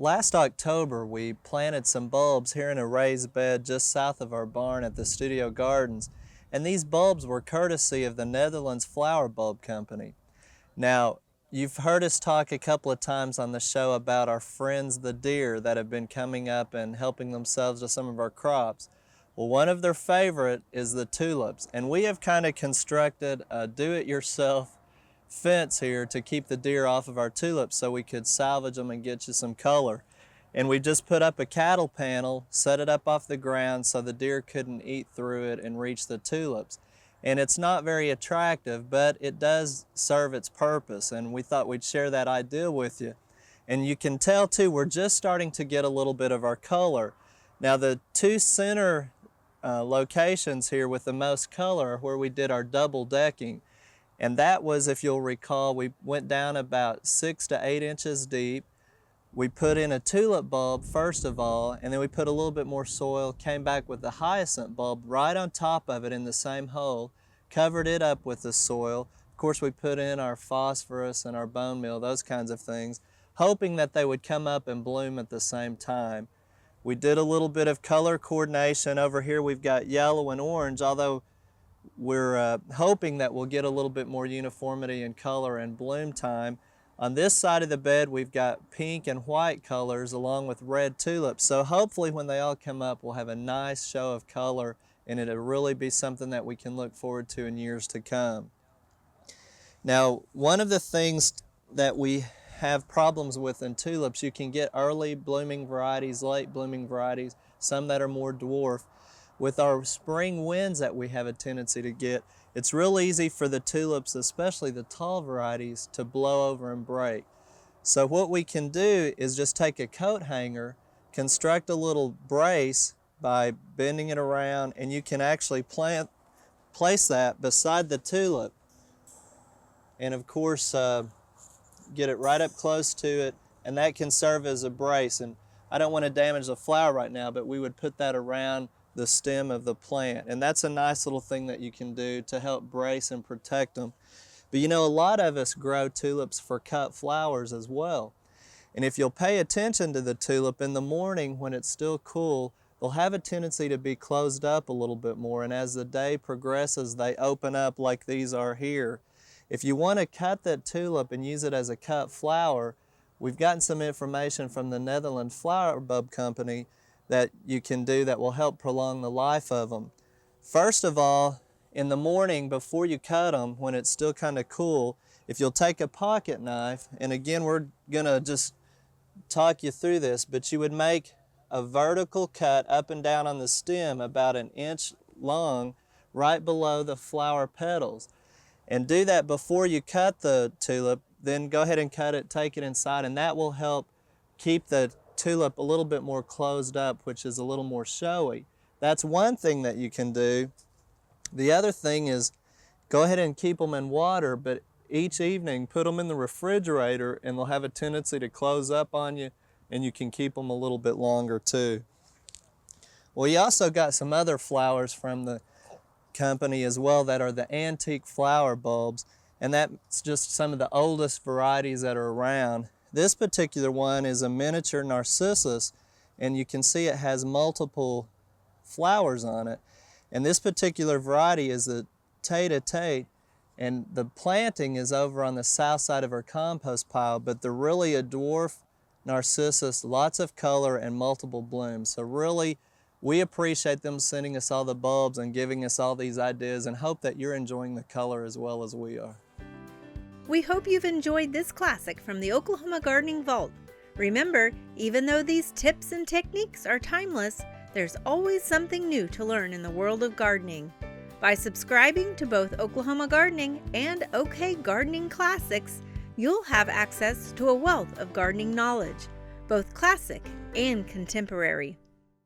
Last October, we planted some bulbs here in a raised bed just south of our barn at the Studio Gardens, and these bulbs were courtesy of the Netherlands Flower Bulb Company. Now, you've heard us talk a couple of times on the show about our friends the deer that have been coming up and helping themselves to some of our crops. Well, one of their favorite is the tulips, and we have kind of constructed a do-it-yourself fence here to keep the deer off of our tulips so we could salvage them and get you some color. And we just put up a cattle panel, set it up off the ground so the deer couldn't eat through it and reach the tulips. And it's not very attractive, but it does serve its purpose, and we thought we'd share that idea with you. And you can tell too, we're just starting to get a little bit of our color. Now the two center locations here with the most color are where we did our double decking. And that was, if you'll recall, we went down about 6 to 8 inches deep. We put in a tulip bulb first of all, and then we put a little bit more soil, came back with the hyacinth bulb right on top of it in the same hole, covered it up with the soil. Of course, we put in our phosphorus and our bone meal, those kinds of things, hoping that they would come up and bloom at the same time. We did a little bit of color coordination. Over here we've got yellow and orange, although we're hoping that we'll get a little bit more uniformity in color and bloom time. On this side of the bed we've got pink and white colors along with red tulips, so hopefully when they all come up we'll have a nice show of color and it'll really be something that we can look forward to in years to come. Now, one of the things that we have problems with in tulips, you can get early blooming varieties, late blooming varieties, some that are more dwarf. With our spring winds that we have a tendency to get, it's real easy for the tulips, especially the tall varieties, to blow over and break. So what we can do is just take a coat hanger, construct a little brace by bending it around, and you can actually place that beside the tulip. And of course, get it right up close to it, and that can serve as a brace. And I don't want to damage the flower right now, but we would put that around the stem of the plant, and that's a nice little thing that you can do to help brace and protect them. But you know, a lot of us grow tulips for cut flowers as well, and if you'll pay attention to the tulip in the morning when it's still cool, they'll have a tendency to be closed up a little bit more, and as the day progresses they open up like these are here. If you want to cut that tulip and use it as a cut flower, we've gotten some information from the Netherlands Flower Bulb Company that you can do that will help prolong the life of them. First of all, in the morning before you cut them, when it's still kind of cool, if you'll take a pocket knife, and again we're gonna just talk you through this, but you would make a vertical cut up and down on the stem about 1 inch long right below the flower petals. And do that before you cut the tulip, then go ahead and cut it, take it inside, and that will help keep the tulip a little bit more closed up, which is a little more showy. That's one thing that you can do. The other thing is go ahead and keep them in water, but each evening put them in the refrigerator and they'll have a tendency to close up on you, and you can keep them a little bit longer too. Well, you also got some other flowers from the company as well that are the antique flower bulbs, and that's just some of the oldest varieties that are around. This particular one is a miniature narcissus, and you can see it has multiple flowers on it. And this particular variety is the Tate, and the planting is over on the south side of our compost pile, but they're really a dwarf narcissus, lots of color and multiple blooms. So really, we appreciate them sending us all the bulbs and giving us all these ideas, and hope that you're enjoying the color as well as we are. We hope you've enjoyed this classic from the Oklahoma Gardening Vault. Remember, even though these tips and techniques are timeless, there's always something new to learn in the world of gardening. By subscribing to both Oklahoma Gardening and OK Gardening Classics, you'll have access to a wealth of gardening knowledge, both classic and contemporary.